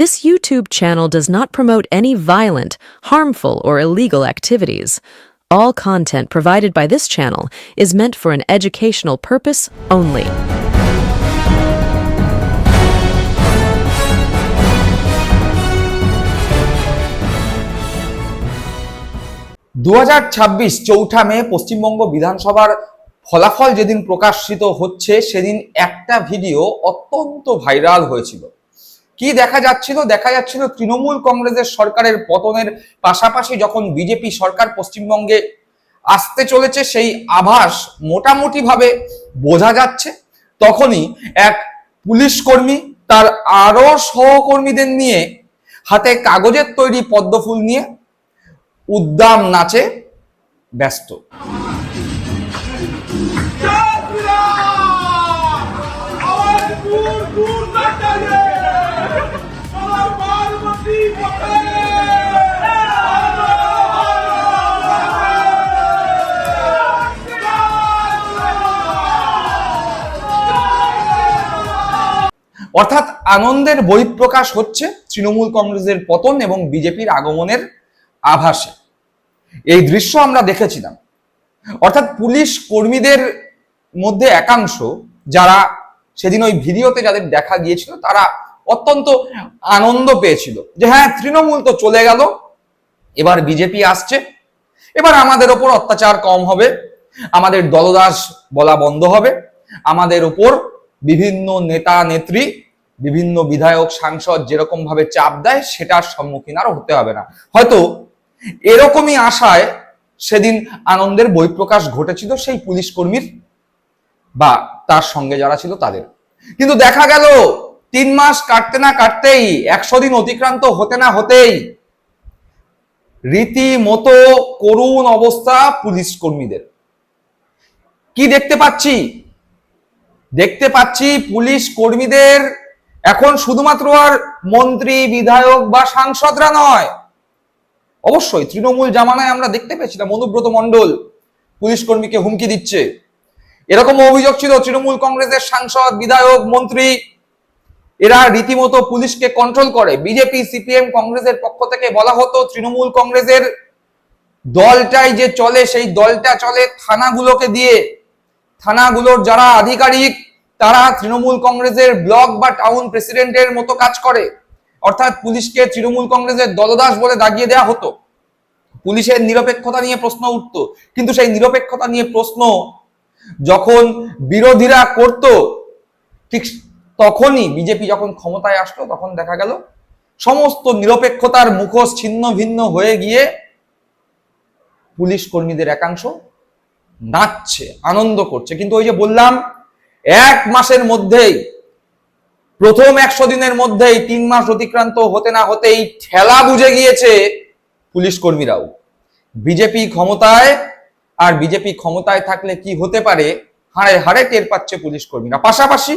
This YouTube channel does not promote any violent, harmful, or illegal activities. All content provided by this channel is meant for an educational purpose only. 2026 চৌঠা মে পশ্চিমবঙ্গ বিধানসভার ফলাফল যেদিন প্রকাশিত হচ্ছে সেদিন একটা video অত্যন্ত ভাইরাল হয়েছিল। কি দেখা যাচ্ছিল তৃণমূল কংগ্রেসের সরকারের পতনের পাশাপাশি যখন বিজেপি সরকার পশ্চিমবঙ্গে আসতে চলেছে সেই আভাস মোটামুটি ভাবে বোঝা যাচ্ছে। তখনই এক পুলিশ কর্মী তার আরো সহকর্মীদের নিয়ে হাতে কাগজের তৈরি পদ্মফুল নিয়ে উদ্দাম নাচে ব্যস্ত। অর্থাৎ আনন্দের বহিঃপ্রকাশ হচ্ছে তৃণমূল কংগ্রেসের পতন এবং বিজেপির আগমনের আভাসে। এই দৃশ্য আমরা দেখেছিলাম। অর্থাৎ পুলিশ কর্মীদের মধ্যে একাংশ যারা সেদিন ওই ভিডিওতে যাদের দেখা গিয়েছিল তারা অত্যন্ত আনন্দ পেয়েছিল যে হ্যাঁ, তৃণমূল তো চলে গেল, এবার বিজেপি আসছে, এবার আমাদের ওপর অত্যাচার কম হবে, আমাদের দলদাস বলা বন্ধ হবে, আমাদের ওপর বিভিন্ন নেতা নেত্রী বিভিন্ন বিধায়ক সাংসদ যেরকম ভাবে চাপ দেয় সেটার সম্মুখীন আর হতে হবে না। হয়তো এরকমই আশায় সেদিন আনন্দের বহিঃপ্রকাশ ঘটেছিল সেই পুলিশ কর্মীর বা তার সঙ্গে যারা ছিল তাদের। কিন্তু দেখা গেল 3 মাস কাটতে না কাটতেই, 100 দিন অতিক্রান্ত হতে না হতেই রীতিমতো করুণ অবস্থা পুলিশ কর্মীদের। কি দেখতে পাচ্ছি পুলিশ কর্মীদের এখন শুধুমাত্র আর মন্ত্রী বিধায়ক বা সাংসদরা নয়, অবশ্যই তৃণমূল জামানায় আমরা দেখতে পেয়েছিলাম অনুব্রত মণ্ডল পুলিশ কর্মীকে হুমকি দিচ্ছে, এরকম অভিযোগ ছিল তৃণমূল কংগ্রেসের সাংসদ বিধায়ক মন্ত্রী এরা রীতিমতো পুলিশকে কন্ট্রোল করে। বিজেপি সিপিএম কংগ্রেসের পক্ষ থেকে বলা হতো তৃণমূল কংগ্রেসের দলটাই যে চলে সেই দলটা চলে থানাগুলোকে দিয়ে, থানাগুলোর যারা আধিকারিক তারা তৃণমূল কংগ্রেসের ব্লক বা টাউন প্রেসিডেন্টের মতো কাজ করে। অর্থাৎ পুলিশকে তৃণমূল কংগ্রেসের দলদাস বলে দাগিয়ে দেওয়া হতো। পুলিশের নিরপেক্ষতা নিয়ে প্রশ্ন উঠতো, কিন্তু সেই নিরপেক্ষতা নিয়ে প্রশ্ন যখন বিরোধীরা করত ঠিক তখনই বিজেপি যখন ক্ষমতায় আসলো তখন দেখা গেল সমস্ত নিরপেক্ষতার মুখোশ ছিন্ন ভিন্ন হয়ে গিয়ে পুলিশ কর্মীদের একাংশ নাচছে, আনন্দ করছে। কিন্তু ওই যে বললাম 1 মাসের মধ্যেই, প্রথম 100 দিনের মধ্যেই 3 মাস অতিক্রান্ত হতে না হতেই ঠেলা বুঝে গিয়েছে পুলিশ কর্মীরাও। বিজেপি ক্ষমতায়, আর বিজেপি ক্ষমতায় থাকলে কি হতে পারে হাড়ে হাড়ে টের পাচ্ছে পুলিশ কর্মীরা। পাশাপাশি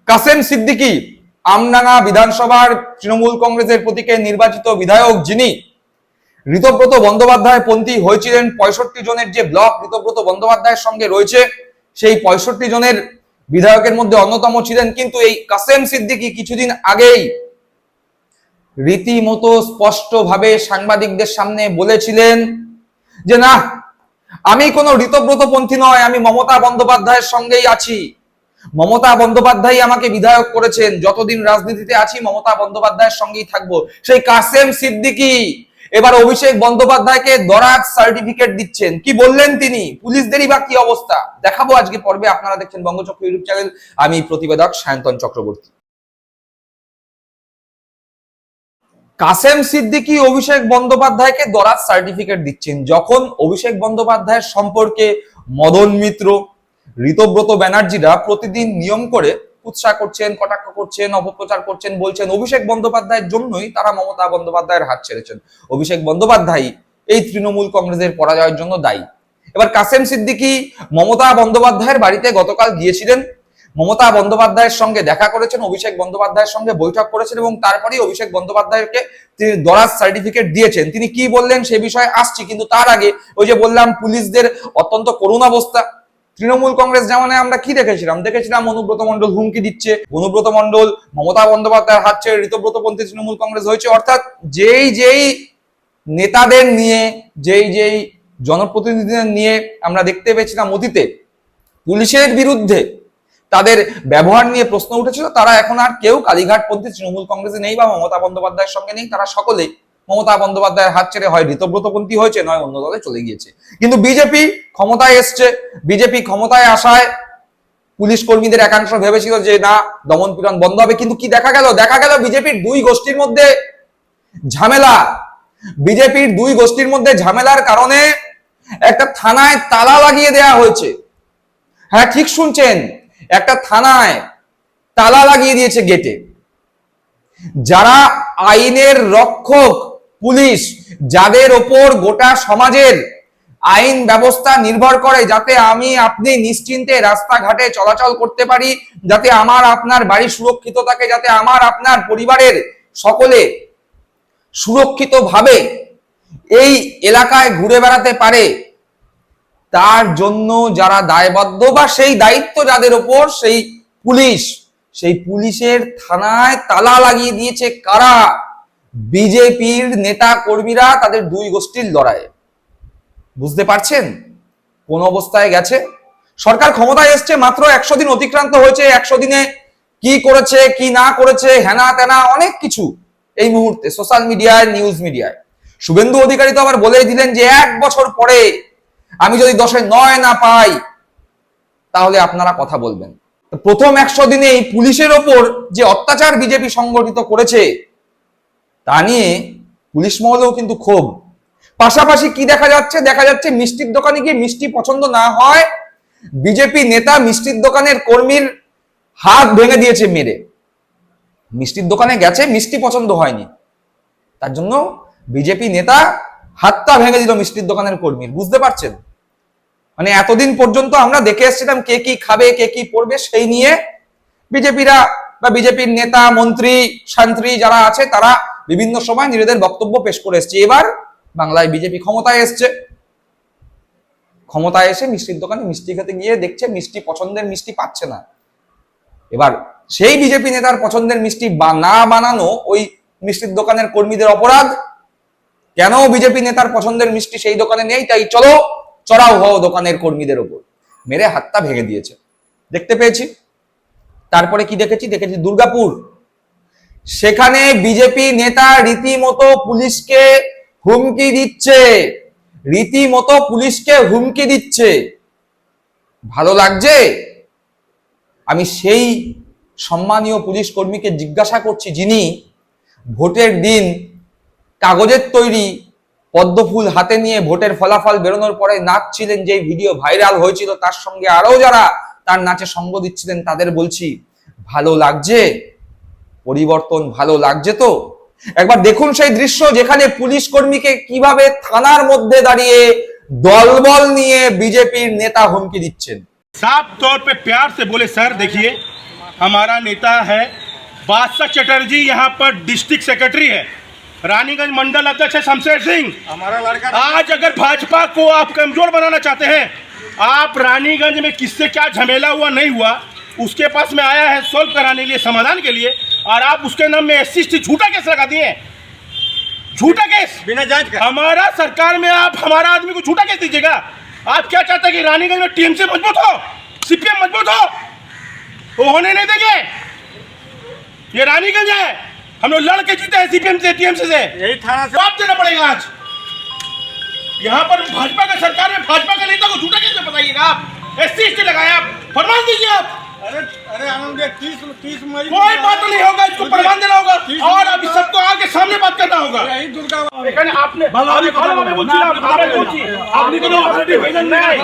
কাসেম সিদ্দিকী, আমডাঙ্গা বিধানসভার তৃণমূল কংগ্রেসের প্রতীকে নির্বাচিত বিধায়ক, যিনি ঋতব্রত বন্দ্যোপাধ্যায় পন্থী হয়েছিলেন, 65 জনের যে ব্লক ঋতব্রত বন্দ্যোপাধ্যায়ের সঙ্গে রয়েছে সেই 65 জনের বিধায়কের মধ্যে অন্যতম ছিলেন। কিন্তু এই কাসেম সিদ্দিকী কিছুদিন আগেই রীতিমতো স্পষ্টভাবে সাংবাদিকদের সামনে বলেছিলেন যে না, আমি কোনো ঋতব্রত পন্থী নয়, আমি মমতা বন্দ্যোপাধ্যায়ের সঙ্গেই আছি, মমতা বন্দ্যোপাধ্যায় আমাকে বিধায়ক করেছেন, যতদিন রাজনীতিতে আছি মমতা বন্দ্যোপাধ্যায়ের সঙ্গেই থাকবো। সেই কাসেম সিদ্দিকী এবার অভিষেক বন্দ্যোপাধ্যায়কে দরাজ সার্টিফিকেট দিচ্ছেন। কি বললেন তিনি, পুলিশদেরই বা কি অবস্থা, দেখাবো আজকে পর্বে। আপনারা দেখছেন বঙ্গচক্র ইউটিউব চ্যানেল, আমি প্রতিবেদক সায়ন্তন চক্রবর্তী। কাসেম সিদ্দিকী অভিষেক বন্দ্যোপাধ্যায়কে দরাজ সার্টিফিকেট দিচ্ছেন, যখন অভিষেক বন্দ্যোপাধ্যায়ের সম্পর্কে মদন মিত্র, ঋতব্রত ব্যানার্জিরা প্রতিদিন নিয়ম করে কুৎসা করছেন, কটাক্ষ করছেন, অপপ্রচার করছেন, বলছেন অভিষেক বন্দ্যোপাধ্যায়ের জন্যই তারা মমতা বন্দ্যোপাধ্যায়ের হাত ছেড়েছেন, অভিষেক বন্দ্যোপাধ্যায় এই তৃণমূল কংগ্রেসের পরাজয়ের জন্য দায়ী। এবার কাসেম সিদ্দিকী মমতা বন্দ্যোপাধ্যায়ের বাড়িতে গতকাল গিয়েছিলেন, মমতা বন্দ্যোপাধ্যায়ের সঙ্গে দেখা করেছেন, অভিষেক বন্দ্যোপাধ্যায়ের সঙ্গে বৈঠক করেছেন এবং তারপরেই অভিষেক বন্দ্যোপাধ্যায়কে তিনি দরাজ সার্টিফিকেট দিয়েছেন। তিনি কি বললেন সে বিষয়ে আসছি, কিন্তু তার আগে ওই যে বললাম পুলিশদের অত্যন্ত করুণ অবস্থা, তৃণমূল কংগ্রেস জামানায় আমরা কি দেখেছিলাম অনুব্রত মণ্ডল হুমকি দিচ্ছে, অনুব্রত মণ্ডল মমতা বন্দ্যোপাধ্যায়ের হাত ছেড়ে ঋতব্রতপন্থী তৃণমূল কংগ্রেস হয়েছে। অর্থাৎ যেই নেতাদের নিয়ে, যেই জনপ্রতিনিধিদের নিয়ে আমরা দেখতে পেয়েছিলাম অতীতে পুলিশের বিরুদ্ধে তাদের ব্যবহার নিয়ে প্রশ্ন উঠেছিল, তারা এখন আর কেউ কালীঘাটপন্থী তৃণমূল কংগ্রেসে নেই বা মমতা বন্দ্যোপাধ্যায়ের সঙ্গে নেই। তারা সকলেই মমতা বন্দ্যোপাধ্যায়ের হাত ছেড়ে হয় ঋতব্রতপন্থী হয়েছে, নয় অন্য দলে চলে গিয়েছে। কিন্তু বিজেপি ক্ষমতায় এসছে, বিজেপি ক্ষমতায় আসায় পুলিশ কর্মীদের একাংশ ভেবেছিল যে না, দমন পীড়ন বন্ধ হবে। কিন্তু কি দেখা গেল বিজেপির দুই গোষ্ঠীর মধ্যে ঝামেলা। বিজেপির দুই গোষ্ঠীর মধ্যে ঝামেলার কারণে একটা থানায় তালা লাগিয়ে দেয়া হয়েছে। হ্যাঁ, ঠিক শুনছেন, একটা থানায় তালা লাগিয়ে দিয়েছে গেটে। যারা আইনের রক্ষক পুলিশ, যাদের ওপর গোটা সমাজের আইন ব্যবস্থা নির্ভর করে, যাতে আমি আপনি নিশ্চিন্তে রাস্তাঘাটে চলাচল করতে পারি, যাতে আমার আপনার বাড়ি সুরক্ষিত থাকে, যাতে আমার আপনার পরিবারের সকলে সুরক্ষিতভাবে এই এলাকায় ঘুরে বেড়াতে পারে, তার জন্য যারা দায়বদ্ধ বা সেই দায়িত্ব যাদের ওপর, সেই পুলিশের থানায় তালা লাগিয়ে দিয়েছে কারা? বিজেপির নেতা কর্মীরা, তাদের দুই গোষ্ঠীর লড়াইয়ে। বুঝতে পারছেন কোন অবস্থায় গেছে? সরকার ক্ষমতায় এসছে মাত্র 100 দিন অতিক্রান্ত হয়েছে। 100 দিনে কি করেছে কি না করেছে, হেনা তেনা অনেক কিছু এই মুহূর্তে সোশ্যাল মিডিয়ায়, নিউজ মিডিয়ায়। শুভেন্দু অধিকারী তো আবার বলেই দিলেন যে 1 বছর পরে আমি যদি 10-এ 9 না পাই তাহলে আপনারা কথা বলবেন। প্রথম 100 দিনে এই পুলিশের ওপর যে অত্যাচার বিজেপি সংগঠিত করেছে তা নিয়ে পুলিশ মহলেও কিন্তু ক্ষোভ। পাশাপাশি কি দেখা যাচ্ছে মিষ্টির দোকানে গিয়ে মিষ্টি পছন্দ না হয়, বিজেপি নেতা মিষ্টির দোকানের কর্মীর হাত ভেঙে দিয়েছে মেরে। মিষ্টির দোকানে গেছে, মিষ্টি পছন্দ হয়নি, তার জন্য বিজেপি নেতা হাতটা ভেঙে দিল মিষ্টির দোকানের কর্মীর। বুঝতে পারছেন? মানে এতদিন পর্যন্ত আমরা দেখে এসেছিলাম কে কি খাবে, কে কি পড়বে, সেই নিয়ে বিজেপিরা বা বিজেপির নেতা মন্ত্রী শান্ত্রী যারা আছে তারা বিভিন্ন সময় নিজেদের বক্তব্য পেশ করে এসছে। এবার বাংলায় বিজেপি ক্ষমতায় এসছে, ক্ষমতায় এসে মিষ্টির দোকানে মিষ্টি খেতে গিয়ে দেখছে মিষ্টি পছন্দের মিষ্টি পাচ্ছে না। এবার সেই বিজেপি নেতার পছন্দের মিষ্টি না বানানো ওই মিষ্টির দোকানের কর্মীদের অপরাধ। কেন বিজেপি নেতার পছন্দের মিষ্টি সেই দোকানে নেই, তাই চলো চড়াও হও দোকানের কর্মীদের ওপর, মেরে হাতটা ভেঙে দিয়েছে। দেখতে পেয়েছি। তারপরে কি দেখেছি দুর্গাপুর, সেখানে বিজেপি নেতা রীতিমতো পুলিশকে হুমকি দিচ্ছে। ভালো লাগছে? আমি সেই সম্মানীয় পুলিশ কর্মীকে জিজ্ঞাসা করছি, যিনি ভোটের দিন কাগজের তৈরি পদ্মফুল হাতে নিয়ে ভোটের ফলাফল বেরোনোর পরে নাচছিলেন, যে ভিডিও ভাইরাল হয়েছিল, তার সঙ্গে আরো যারা তার নাচে সঙ্গ দিচ্ছিলেন, তাদের বলছি ভালো লাগছে? পরিবর্তন ভালো লাগছে তো? একবার দেখুন সেই দৃশ্য, যেখানে পুলিশ কর্মীকে কিভাবে থানার মধ্যে দাঁড়িয়ে দলবল নিয়ে বিজেপির নেতা হুমকি দিচ্ছেন। साफ तौर पे प्यार से बोले, सर देखिए हमारा नेता है बादशाह चटर्जी, यहाँ पर डिस्ट्रिक्ट सेक्रेटरी है, रानीगंज मंडल अध्यक्ष है शमशेर सिंह। हमारा लड़का आज अगर भाजपा को आप कमजोर बनाना चाहते हैं, आप रानीगंज में किससे क्या झमेला हुआ नहीं हुआ, उसके पास में आया है सोल्व कराने के लिए, समाधान के लिए, और आप उसके नाम में SC झूठा केस लगा दिए। झूठा केस बिना जांच का। हमारा सरकार में आप हमारा आदमी को झूठा केस दीजिएगा? आप क्या चाहते हैं कि रानीगंज में टीएमसी मजबूत हो, CPM मजबूत हो? वो होने नहीं देंगे। ये रानीगंज है, हम लोग लड़ के जीते हैं CPM से, TMC से। यही थाना से जवाब देना पड़ेगा। आज यहाँ पर भाजपा का सरकार में भाजपा का नेता को झूठा कैसे बताइएगा? आप SC लगाए, आप फरमान दीजिए। आप अरे आनंद 30 मई कोई बात नहीं होगा, इसको प्रमाण देना होगा और अभी सबको आगे सामने बात करना होगा। यही दुर्गा এখানে আপনি আপনি ভালোভাবে বলছেন, আপনি বলছি আপনি কোনো অথরিটি ভাইজান নাই,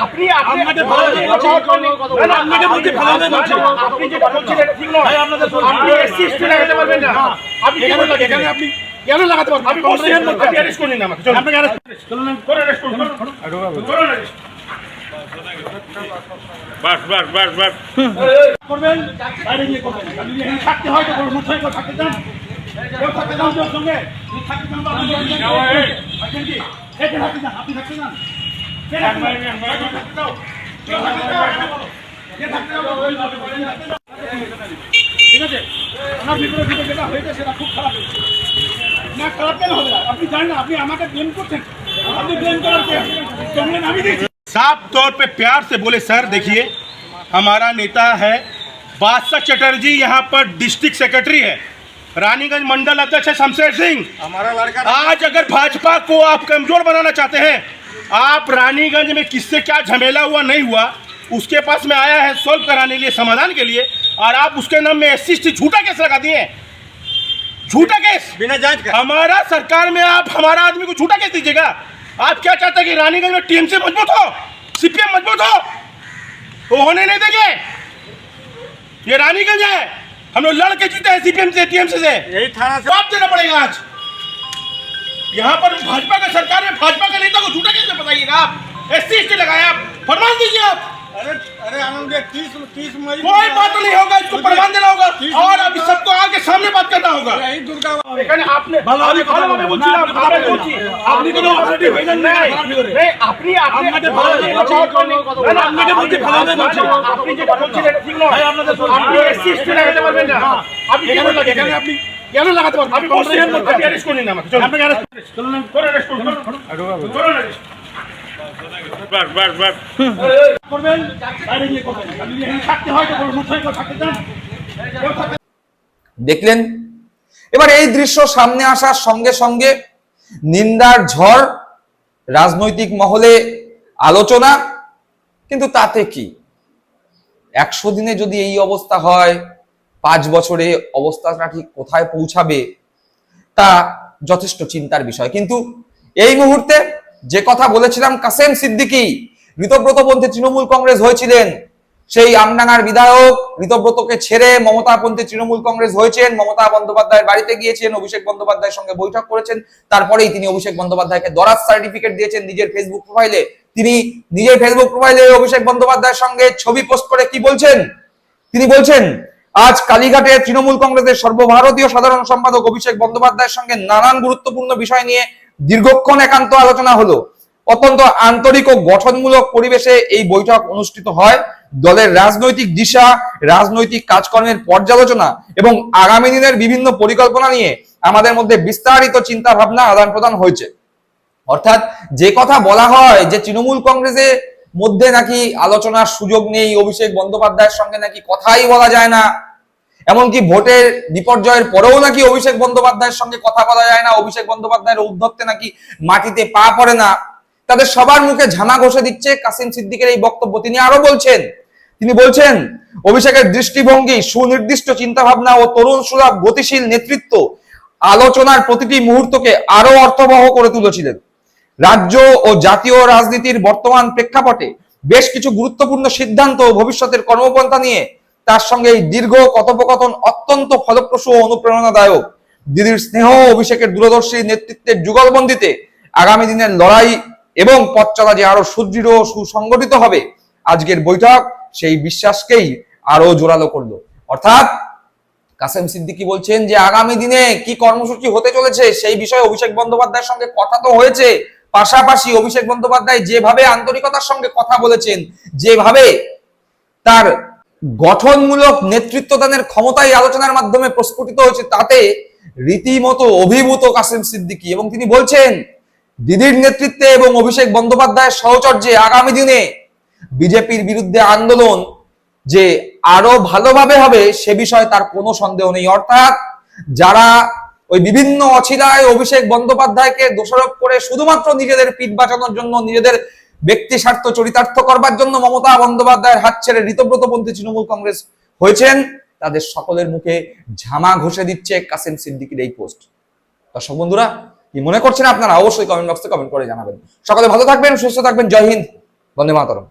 আপনি আপনাকে ভালোভাবে বলছেন, না আপনাকে বলছি ভালোভাবে বলছেন, আপনি যেটা বলছেন এটা ঠিক নয়। আপনি SC লাগাতে পারবেন না। আপনি কেন লাগাতে এখানে আপনি কেন লাগাতে পারবেন? আমি বলছি আপনি অ্যারেস্ট করুন না আমাকে। আপনাকে অ্যারেস্ট করুন, করে অ্যারেস্ট করুন, করুন অ্যারেস্ট। বাস বাস বাস বাস করবেন, বাইরে গিয়ে করবেন। আপনি এখানে থাকতে হয় তো করুন, মুঠোয় করে থাকতে চান, কেউ থাকতে চান তোর সঙ্গে, তুই থাকতে চান তো আপনি থাকতে চান, আপনি থাকতে চান, কে থাকতে চান? ঠিক আছে, আমার ভিতরে যেটা হয়েছে সেটা খুব খারাপ হয়েছে। না খারাপ কেন হবে না? আপনি জানেন, আপনি আমাকে ব্লেম করছেন, আপনি ব্লেম করার কমপ্লেন আমি দিয়েছি। साफ तौर पे प्यार से बोले सर देखिए, हमारा नेता है बादशाह चटर्जी, यहाँ पर डिस्ट्रिक्ट सेक्रेटरी है, रानीगंज मंडल अध्यक्ष है शमशेर सिंह। हमारा लड़का आज अगर भाजपा को आप कमजोर बनाना चाहते हैं, आप रानीगंज में किससे क्या झमेला हुआ नहीं हुआ, उसके पास में आया है सॉल्व कराने के लिए, समाधान के लिए, और आप उसके नाम में SC झूठा केस लगा दिए। झूठा केस बिना जांच का। हमारा सरकार में आप हमारा आदमी को झूठा केस दीजिएगा। आप क्या चाहते हैं कि रानीगंज में TMC मजबूत हो, CPM मजबूत हो? वो होने नहीं देंगे। ये रानीगंज है, हम लोग लड़ के जीते हैं CPM से, TMC से। यही थाना से जवाब देना पड़ेगा आज। यहाँ पर भाजपा का सरकार में भाजपा का नेता को झूठा कैसे बताइएगा आप? SC लगाए आप, फरमान दीजिए आप। अरे आनंद 30 मई कोई बात नहीं होगा, इसको प्रमाण देना होगा और अभी सबको आगे सामने बात करना होगा। यही दुर्गा এখানে আপনি ভালোভাবে কথা বলছি, আপনি বলছি আপনি কোনো অলরেডি হইলেন না। আপনি আপনাদের ভালোভাবে বলছি, না আপনাকে বলছি ভালোভাবে বলছি, আপনি যেটা বলছেন এটা ঠিক নয়। আপনাদের আপনি SC লাগাতে পারবেন না। আপনি কেন লাগাতে, এখানে আপনি কেন লাগাতে পারবেন? আপনি আপনি অ্যারেস্ট করুন না আমাকে, চলুন আপনি অ্যারেস্ট করুন, অ্যারেস্ট করুন, করুন অ্যারেস্ট। বাস বাস বাস করবেন, বাইরে গিয়ে করবেন। আপনি এখানে থাকতে হয় তো বলুন, মুখে থাকতে চান। দেখলেন, এবার এই দৃশ্য সামনে আসার সঙ্গে সঙ্গে নিন্দার ঝড়, রাজনৈতিক মহলে আলোচনা। কিন্তু তাতে কি, 100 দিনে যদি এই অবস্থা হয়, 5 বছরে অবস্থাটা ঠিক কোথায় পৌঁছাবে তা যথেষ্ট চিন্তার বিষয়। কিন্তু এই মুহূর্তে যে কথা বলেছিলাম, কাসেম সিদ্দিকী ঋতব্রতপন্থী তৃণমূল কংগ্রেস হয়েছিলেন, সেই আমডাঙ্গার বিধায়ক ঋতব্রতকে ছেড়ে মমতাপন্থী তৃণমূল কংগ্রেস হয়েছেন, মমতা বন্দ্যোপাধ্যায়ের বাড়িতে গিয়েছেন, অভিষেক বন্দ্যোপাধ্যায়ের সঙ্গে বৈঠক করেছেন। তারপরেই তিনি অভিষেক বন্দ্যোপাধ্যায়কে দরাজ সার্টিফিকেট দিয়েছেন নিজের ফেসবুক প্রোফাইলে। তিনি নিজের ফেসবুক প্রোফাইলে অভিষেক বন্দ্যোপাধ্যায়ের সঙ্গে ছবি পোস্ট করে কি বলছেন? তিনি বলছেন, আজ কালীঘাটে তৃণমূল কংগ্রেসের সর্বভারতীয় সাধারণ সম্পাদক অভিষেক বন্দ্যোপাধ্যায়ের সঙ্গে নানান গুরুত্বপূর্ণ বিষয় নিয়ে দীর্ঘক্ষণ একান্ত আলোচনা হলো। অত্যন্ত আন্তরিক ও গঠনমূলক পরিবেশে এই বৈঠক অনুষ্ঠিত হয়। দলের রাজনৈতিক দিশা, রাজনৈতিক কাজকর্মের পর্যালোচনা এবং আগামী দিনের বিভিন্ন পরিকল্পনা নিয়ে আমাদের মধ্যে বিস্তারিত চিন্তা ভাবনা আদান প্রদান হয়েছে। অর্থাৎ যে কথা বলা হয় যে তৃণমূল কংগ্রেসের মধ্যে নাকি আলোচনার সুযোগ নেই, অভিষেক বন্দ্যোপাধ্যায়ের সঙ্গে নাকি কথাই বলা যায় না, এমনকি ভোটের বিপর্যয়ের পরেও নাকি অভিষেক বন্দ্যোপাধ্যায়ের সঙ্গে কথা বলা যায় না, অভিষেক বন্দ্যোপাধ্যায়ের ঔদ্ধত্যে নাকি মাটিতে পা পড়ে না, তাদের সবার মুখে ঝামা ঘষে দিচ্ছে কাসেম সিদ্দিকের এই বক্তব্য। তিনি আরো বলছেন অভিষেকের দৃষ্টিভঙ্গি, সুনির্দিষ্ট চিন্তা ভাবনা ও তরুণ সুলভ গতিশীল নেতৃত্ব আলোচনার প্রতিটি মুহূর্তকে আরো অর্থবহ করে তুলেছিলেন। রাজ্য ও জাতীয় রাজনীতির বর্তমান প্রেক্ষাপটে বেশ কিছু গুরুত্বপূর্ণ সিদ্ধান্ত ও ভবিষ্যতের কর্মপন্থা নিয়ে তার সঙ্গে এই দীর্ঘ কথোপকথন অত্যন্ত ফলপ্রসূ ও অনুপ্রেরণাদায়ক। দিদির স্নেহ, অভিষেকের দূরদর্শী নেতৃত্বের যুগলবন্দিতে আগামী দিনের লড়াই এবং পথ চলা যে আরো সুদৃঢ় ও সুসংগঠিত হবে, আজকের বৈঠক সেই বিশ্বাসকেই আরো জোরালো করলো। অর্থাৎ কাসেম সিদ্দিকী বলছেন যে আগামী দিনে কি কর্মসূচি হতে চলেছে সেই বিষয়ে অভিষেক বন্দ্যোপাধ্যায়ের সঙ্গে কথা তো হয়েছে, পাশাপাশি অভিষেক বন্দ্যোপাধ্যায় যেভাবে আন্তরিকতার সঙ্গে কথা বলেছেন, যেভাবে তার গঠনমূলক নেতৃত্বদানের ক্ষমতাই আলোচনার মাধ্যমে প্রস্ফুটিত হয়েছে, তাতে রীতিমতো অভিভূত কাসেম সিদ্দিকী। এবং তিনি বলছেন দিদির নেতৃত্বে এবং অভিষেক বন্দ্যোপাধ্যায়ের সহচর্যে আগামী দিনে বিজেপির বিরুদ্ধে আন্দোলন যে আরো ভালোভাবে হবে সে বিষয়ে তার কোনো সন্দেহ নেই। অর্থাৎ যারা ওই বিভিন্ন অছিলায় অভিষেক বন্দ্যোপাধ্যায়কে দোষারোপ করে শুধুমাত্র নিজেদের পিঠ বাঁচানোর জন্য, নিজেদের ব্যক্তি স্বার্থ চরিতার্থ করবার জন্য মমতা বন্দ্যোপাধ্যায়ের হাত ছেড়ে ঋতব্রতপন্থী তৃণমূল কংগ্রেস হয়েছেন, তাদের সকলের মুখে ঝামা ঘষে দিচ্ছে কাসেম সিদ্দিকীর এই পোস্ট। দর্শক বন্ধুরা, কি মনে করছেন আপনারা? অবশ্যই কমেন্ট বক্সে কমেন্ট করে জানাবেন। সকলে ভালো থাকবেন, সুস্থ থাকবেন। জয় হিন্দ, বন্দে মাতরম।